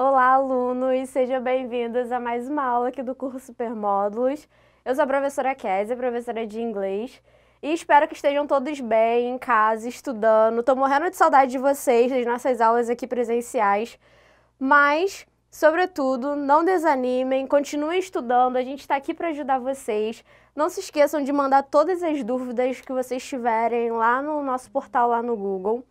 Olá, alunos! Sejam bem-vindos a mais uma aula aqui do curso Supermódulos. Eu sou a professora Kézia, professora de inglês, e espero que estejam todos bem em casa, estudando. Tô morrendo de saudade de vocês, das nossas aulas aqui presenciais, mas, sobretudo, não desanimem, continuem estudando, a gente está aqui para ajudar vocês. Não se esqueçam de mandar todas as dúvidas que vocês tiverem lá no nosso portal, lá no Google.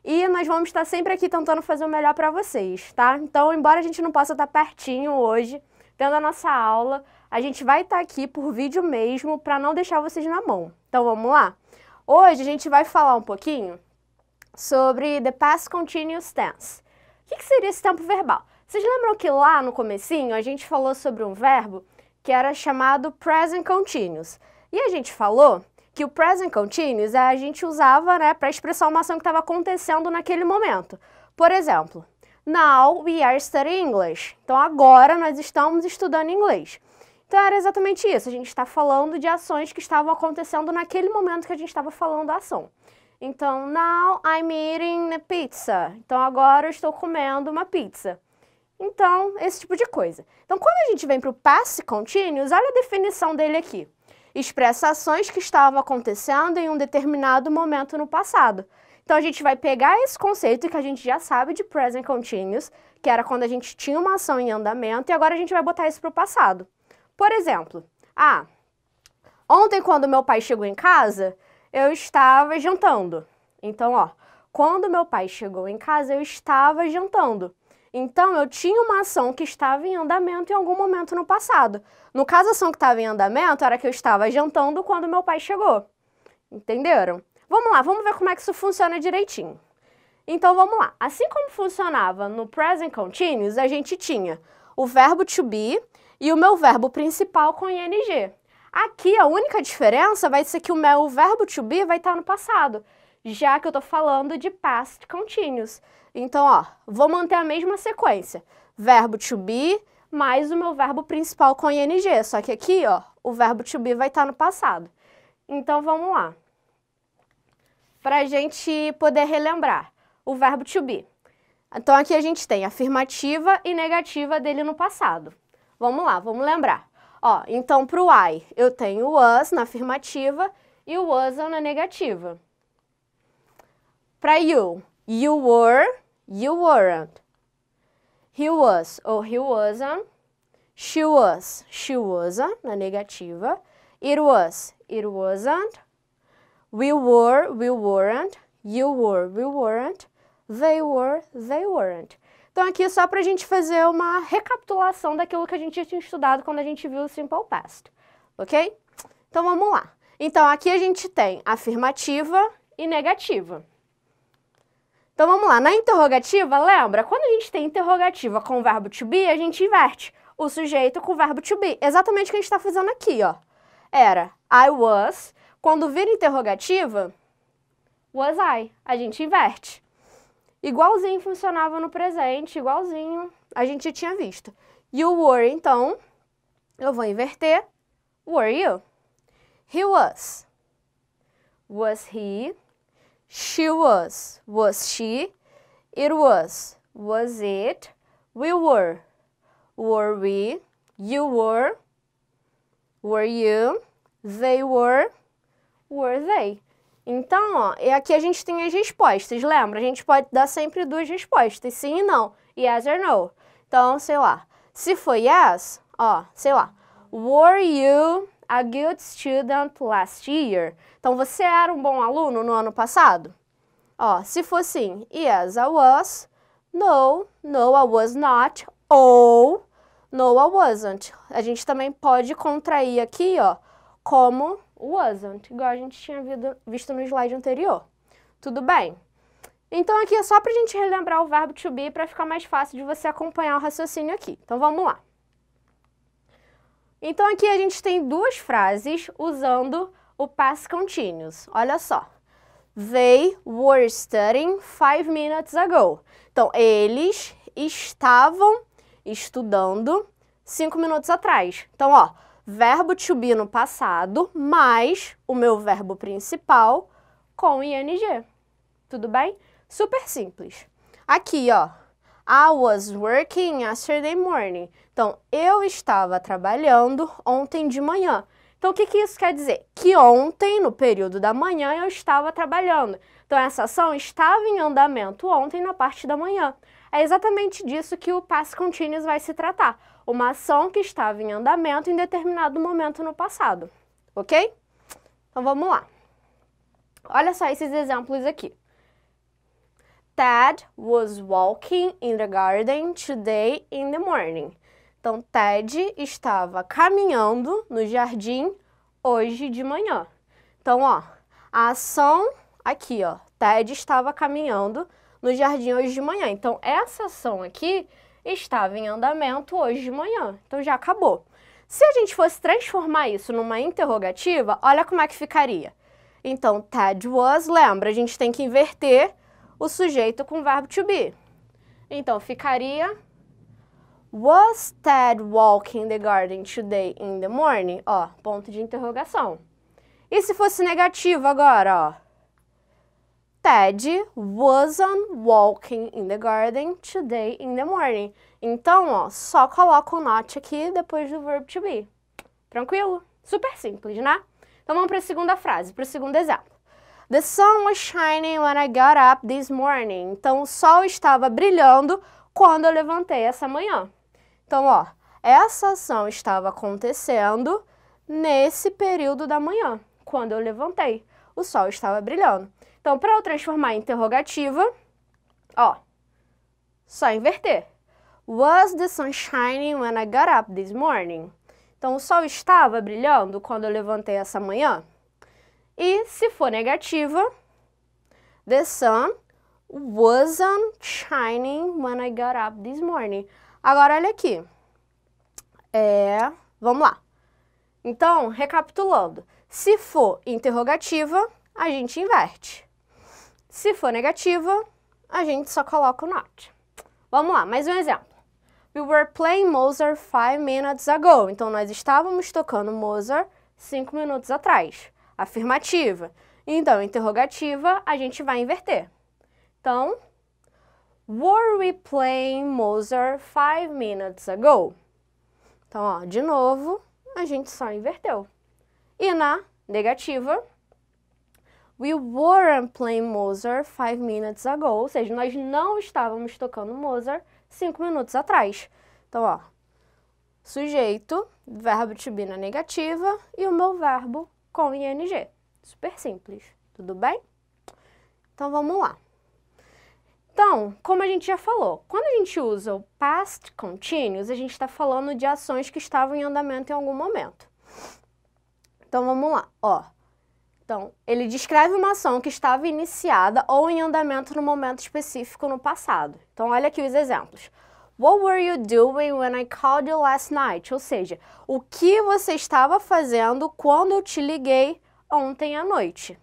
E nós vamos estar sempre aqui tentando fazer o melhor para vocês, tá? Então, embora a gente não possa estar pertinho hoje, tendo a nossa aula, a gente vai estar aqui por vídeo mesmo para não deixar vocês na mão. Então, vamos lá? Hoje a gente vai falar um pouquinho sobre the past continuous tense. O que seria esse tempo verbal? Vocês lembram que lá no comecinho a gente falou sobre um verbo que era chamado present continuous. E a gente falou que o present continuous a gente usava, né, para expressar uma ação que estava acontecendo naquele momento. Por exemplo, now we are studying English. Então agora nós estamos estudando inglês. Então era exatamente isso, a gente está falando de ações que estavam acontecendo naquele momento que a gente estava falando da ação. Então, now I'm eating a pizza. Então agora eu estou comendo uma pizza. Então, esse tipo de coisa. Então, quando a gente vem para o past continuous, olha a definição dele aqui. Expressa ações que estavam acontecendo em um determinado momento no passado. Então, a gente vai pegar esse conceito que a gente já sabe de present continuous, que era quando a gente tinha uma ação em andamento, e agora a gente vai botar isso para o passado. Por exemplo, ontem quando meu pai chegou em casa, eu estava jantando. Então, quando meu pai chegou em casa, eu estava jantando. Então, eu tinha uma ação que estava em andamento em algum momento no passado. No caso, a ação que estava em andamento era que eu estava jantando quando meu pai chegou. Entenderam? Vamos lá, vamos ver como é que isso funciona direitinho. Então, vamos lá. Assim como funcionava no present continuous, a gente tinha o verbo to be e o meu verbo principal com ing. Aqui, a única diferença vai ser que o meu verbo to be vai estar no passado, já que eu estou falando de past continuous. Então, vou manter a mesma sequência. Verbo to be mais o meu verbo principal com ing. Só que aqui, o verbo to be vai estar no passado. Então, vamos lá. Para a gente poder relembrar o verbo to be. Então, aqui a gente tem afirmativa e negativa dele no passado. Vamos lá, vamos lembrar. Então, para o I, eu tenho o was na afirmativa e o wasn't na negativa. Para you were, you weren't. He was ou he wasn't. She was, she wasn't, na negativa. It was, it wasn't. We were, we weren't. You were, we weren't. They were, they weren't. Então, aqui é só para a gente fazer uma recapitulação daquilo que a gente tinha estudado quando a gente viu o Simple Past, ok? Então, vamos lá. Então, aqui a gente tem afirmativa e negativa. Então, vamos lá. Na interrogativa, lembra? Quando a gente tem interrogativa com o verbo to be, a gente inverte o sujeito com o verbo to be. Exatamente o que a gente está fazendo aqui, Era I was. Quando vira interrogativa, was I. A gente inverte. Igualzinho funcionava no presente, igualzinho a gente tinha visto. You were, então, eu vou inverter. Were you? He was. Was he? She was. Was she? It was. Was it? We were. Were we? You were. Were you? They were. Were they? Então, e aqui a gente tem as respostas, lembra? A gente pode dar sempre duas respostas, sim e não. Yes or no. Então, sei lá, se for yes, sei lá. Were you a good student last year? Então, você era um bom aluno no ano passado? Se for sim, yes, I was. No, no, I was not. Ou, no, I wasn't. A gente também pode contrair aqui, como wasn't, igual a gente tinha visto no slide anterior. Tudo bem? Então, aqui é só para a gente relembrar o verbo to be para ficar mais fácil de você acompanhar o raciocínio aqui. Então, vamos lá. Então, aqui a gente tem duas frases usando o past continuous. Olha só. They were studying 5 minutes ago. Então, eles estavam estudando 5 minutos atrás. Então, verbo to be no passado, mais o meu verbo principal com ing. Tudo bem? Super simples. Aqui, I was working yesterday morning. Então, eu estava trabalhando ontem de manhã. Então, o que isso quer dizer? Que ontem, no período da manhã, eu estava trabalhando. Então, essa ação estava em andamento ontem na parte da manhã. É exatamente disso que o past continuous vai se tratar. Uma ação que estava em andamento em determinado momento no passado. Ok? Então, vamos lá. Olha só esses exemplos aqui. Ted was walking in the garden today in the morning. Então, Ted estava caminhando no jardim hoje de manhã. Então, ó, a ação aqui, ó, Ted estava caminhando no jardim hoje de manhã. Então, essa ação aqui estava em andamento hoje de manhã. Então, já acabou. Se a gente fosse transformar isso numa interrogativa, olha como é que ficaria. Então, Ted was, lembra, a gente tem que inverter o sujeito com o verbo to be. Então, ficaria Was Ted walking the garden today in the morning? Ó, ponto de interrogação. E se fosse negativo agora, ó? Ted wasn't walking in the garden today in the morning. Então, ó, só coloca o not aqui depois do verbo to be. Tranquilo? Super simples, né? Então, vamos para a segunda frase, para o segundo exemplo. The sun was shining when I got up this morning. Então, o sol estava brilhando quando eu levantei essa manhã. Então, ó, essa ação estava acontecendo nesse período da manhã, quando eu levantei. O sol estava brilhando. Então, para eu transformar em interrogativa, ó, só inverter. Was the sun shining when I got up this morning? Então, o sol estava brilhando quando eu levantei essa manhã? E se for negativa, the sun wasn't shining when I got up this morning. Agora, olha aqui. Vamos lá. Então, recapitulando. Se for interrogativa, a gente inverte. Se for negativa, a gente só coloca o not. Vamos lá, mais um exemplo. We were playing Mozart 5 minutes ago. Então, nós estávamos tocando Mozart 5 minutos atrás. Afirmativa. Então, interrogativa, a gente vai inverter. Então, were we playing Mozart 5 minutes ago? Então, ó, de novo, a gente só inverteu. E na negativa, we weren't playing Mozart 5 minutes ago. Ou seja, nós não estávamos tocando Mozart 5 minutos atrás. Então, ó, sujeito, verbo to be na negativa e o meu verbo com ing. Super simples, tudo bem? Então, vamos lá. Então, como a gente já falou, quando a gente usa o past continuous, a gente está falando de ações que estavam em andamento em algum momento. Então, vamos lá, ó. Então, ele descreve uma ação que estava iniciada ou em andamento no momento específico no passado. Então, olha aqui os exemplos. What were you doing when I called you last night? Ou seja, o que você estava fazendo quando eu te liguei ontem à noite?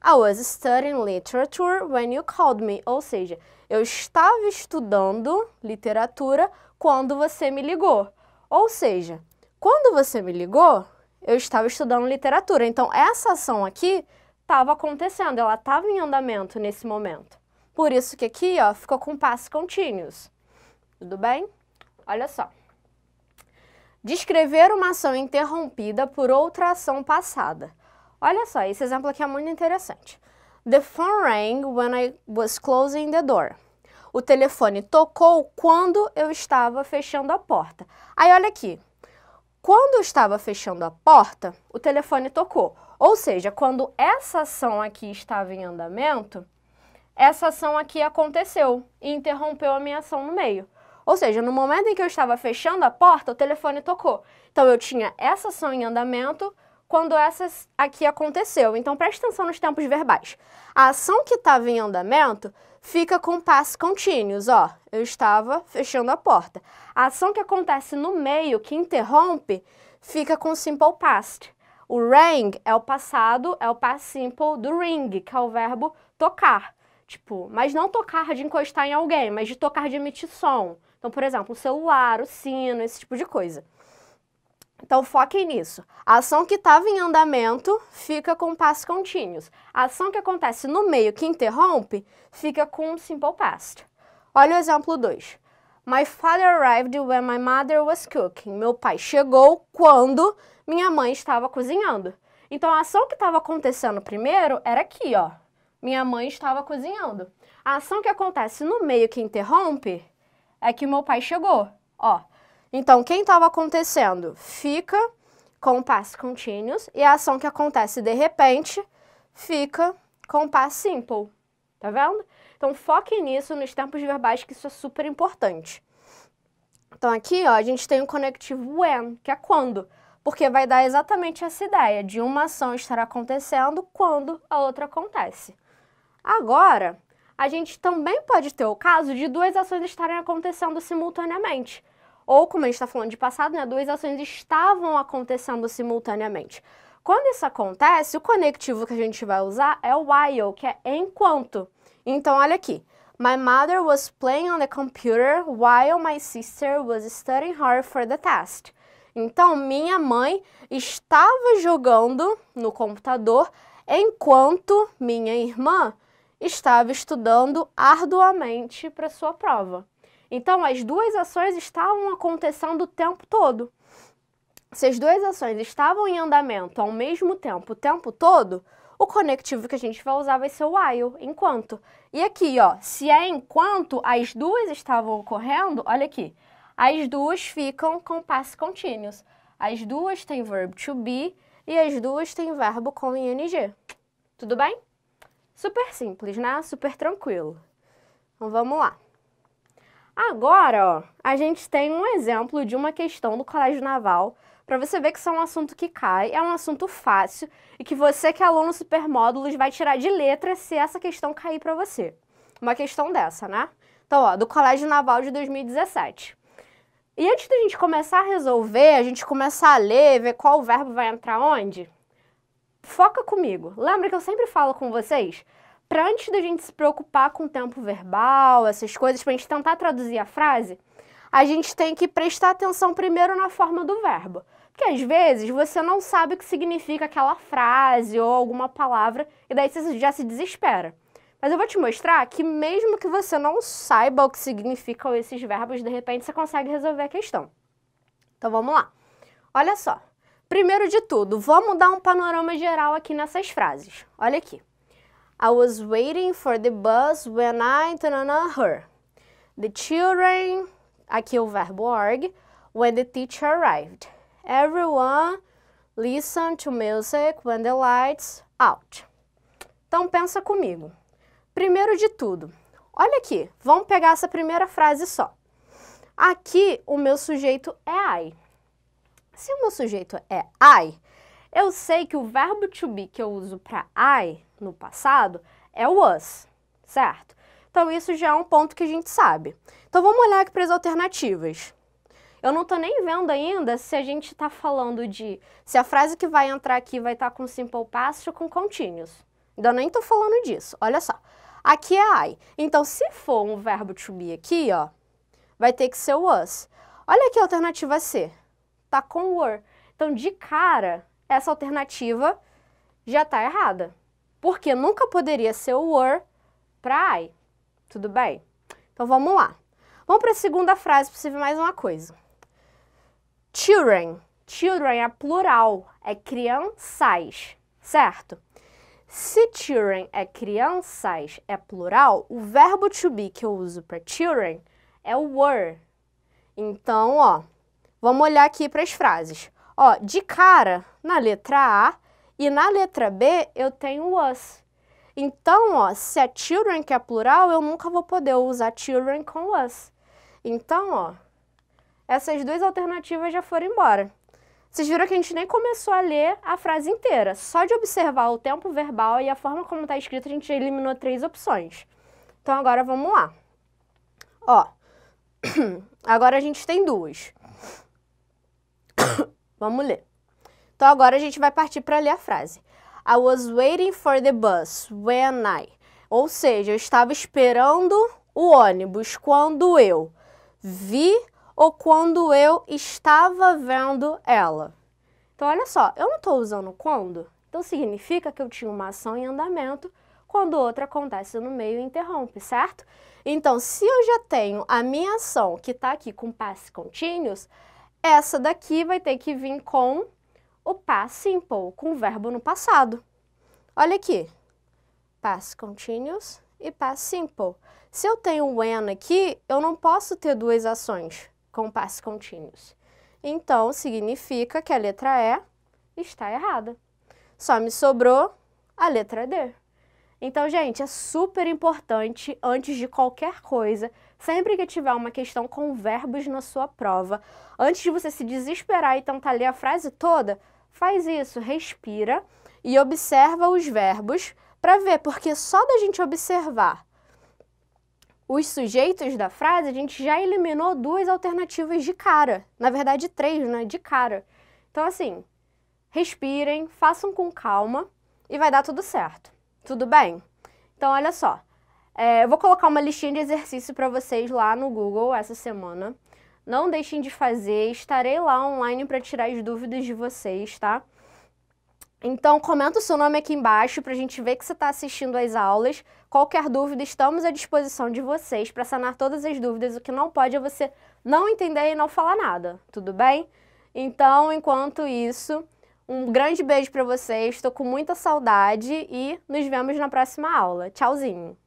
I was studying literature when you called me. Ou seja, eu estava estudando literatura quando você me ligou. Ou seja, quando você me ligou, eu estava estudando literatura. Então, essa ação aqui estava acontecendo, ela estava em andamento nesse momento. Por isso que aqui, ó, ficou com past continuous. Tudo bem? Olha só. Descrever uma ação interrompida por outra ação passada. Olha só, esse exemplo aqui é muito interessante. The phone rang when I was closing the door. O telefone tocou quando eu estava fechando a porta. Aí, olha aqui. Quando eu estava fechando a porta, o telefone tocou. Ou seja, quando essa ação aqui estava em andamento, essa ação aqui aconteceu e interrompeu a minha ação no meio. Ou seja, no momento em que eu estava fechando a porta, o telefone tocou. Então, eu tinha essa ação em andamento quando essa aqui aconteceu. Então, preste atenção nos tempos verbais. A ação que estava em andamento fica com past continuous, ó. Eu estava fechando a porta. A ação que acontece no meio, que interrompe, fica com simple past. O rang é o passado, é o past simple do ring, que é o verbo tocar. Tipo, mas não tocar de encostar em alguém, mas de tocar de emitir som. Então, por exemplo, o celular, o sino, esse tipo de coisa. Então, foquem nisso. A ação que estava em andamento fica com past continuous. A ação que acontece no meio, que interrompe, fica com simple past. Olha o exemplo 2. My father arrived when my mother was cooking. Meu pai chegou quando minha mãe estava cozinhando. Então, a ação que estava acontecendo primeiro era aqui, ó. Minha mãe estava cozinhando. A ação que acontece no meio que interrompe é que meu pai chegou, ó. Então, quem estava acontecendo fica com o past continuous e a ação que acontece de repente fica com o past simple. Tá vendo? Então, foque nisso nos tempos verbais, que isso é super importante. Então, aqui, ó, a gente tem o conectivo when, que é quando, porque vai dar exatamente essa ideia de uma ação estar acontecendo quando a outra acontece. Agora, a gente também pode ter o caso de duas ações estarem acontecendo simultaneamente. Ou, como a gente está falando de passado, né, duas ações estavam acontecendo simultaneamente. Quando isso acontece, o conectivo que a gente vai usar é o while, que é enquanto. Então, olha aqui. My mother was playing on the computer while my sister was studying hard for the test. Então, minha mãe estava jogando no computador enquanto minha irmã estava estudando arduamente para sua prova. Então, as duas ações estavam acontecendo o tempo todo. Se as duas ações estavam em andamento ao mesmo tempo, o tempo todo, o conectivo que a gente vai usar vai ser o while, enquanto. E aqui, ó, se é enquanto as duas estavam ocorrendo, olha aqui, as duas ficam com past continuous. As duas têm verbo to be e as duas têm verbo com ing. Tudo bem? Super simples, né? Super tranquilo. Então, vamos lá. Agora, ó, a gente tem um exemplo de uma questão do Colégio Naval, para você ver que isso é um assunto que cai, é um assunto fácil e que você que é aluno Supermódulos vai tirar de letra se essa questão cair para você. Uma questão dessa, né? Então, ó, do Colégio Naval de 2017. E antes da gente começar a resolver, a gente começar a ler, ver qual verbo vai entrar onde, foca comigo. Lembra que eu sempre falo com vocês? Para antes da gente se preocupar com o tempo verbal, essas coisas, para a gente tentar traduzir a frase, a gente tem que prestar atenção primeiro na forma do verbo. Porque às vezes você não sabe o que significa aquela frase ou alguma palavra e daí você já se desespera. Mas eu vou te mostrar que mesmo que você não saiba o que significam esses verbos, de repente você consegue resolver a questão. Então vamos lá. Olha só. Primeiro de tudo, vamos dar um panorama geral aqui nessas frases. Olha aqui. I was waiting for the bus when I her. The children, aqui é o verbo org, when the teacher arrived. Everyone listened to music when the lights out. Então pensa comigo. Primeiro de tudo, olha aqui, vamos pegar essa primeira frase só. Aqui o meu sujeito é I. Se o meu sujeito é I, eu sei que o verbo to be que eu uso para I no passado é o was, certo? Então isso já é um ponto que a gente sabe. Então vamos olhar aqui para as alternativas. Eu não estou nem vendo ainda se a gente está falando de... se a frase que vai entrar aqui vai estar com simple past ou com continuous. Ainda nem estou falando disso, olha só. Aqui é I. Então se for um verbo to be aqui, ó, vai ter que ser o was. Olha aqui a alternativa C. Tá com were. Então, de cara, essa alternativa já tá errada. Porque nunca poderia ser o were para I. Tudo bem? Então, vamos lá. Vamos para a segunda frase para você ver mais uma coisa. Children. Children é plural, é crianças, certo? Se children é crianças, é plural, o verbo to be que eu uso para children é o were. Então, ó, vamos olhar aqui para as frases. Ó, de cara, na letra A e na letra B eu tenho was. Então, ó, se é children que é plural, eu nunca vou poder usar children com was. Então, ó, essas duas alternativas já foram embora. Vocês viram que a gente nem começou a ler a frase inteira. Só de observar o tempo verbal e a forma como está escrito, a gente já eliminou 3 opções. Então, agora vamos lá. Ó, agora a gente tem 2. Vamos ler. Então, agora a gente vai partir para ler a frase. I was waiting for the bus when I... Ou seja, eu estava esperando o ônibus quando eu vi ou quando eu estava vendo ela. Então, olha só, eu não estou usando quando, então significa que eu tinha uma ação em andamento quando outra acontece no meio e interrompe, certo? Então, se eu já tenho a minha ação que está aqui com past continuous, essa daqui vai ter que vir com o past simple, com o verbo no passado. Olha aqui, past continuous e past simple. Se eu tenho when aqui, eu não posso ter duas ações com past continuous. Então, significa que a letra E está errada. Só me sobrou a letra D. Então, gente, é super importante, antes de qualquer coisa, sempre que tiver uma questão com verbos na sua prova, antes de você se desesperar e tentar ler a frase toda, faz isso, respira e observa os verbos para ver, porque só da gente observar os sujeitos da frase, a gente já eliminou duas alternativas de cara. Na verdade, três, né? De cara. Então, assim, respirem, façam com calma e vai dar tudo certo. Tudo bem? Então, olha só. Eu vou colocar uma listinha de exercício para vocês lá no Google essa semana. Não deixem de fazer, estarei lá online para tirar as dúvidas de vocês, tá? Então, comenta o seu nome aqui embaixo para a gente ver que você está assistindo às aulas. Qualquer dúvida, estamos à disposição de vocês para sanar todas as dúvidas. O que não pode é você não entender e não falar nada, tudo bem? Então, enquanto isso, um grande beijo para vocês, estou com muita saudade e nos vemos na próxima aula. Tchauzinho!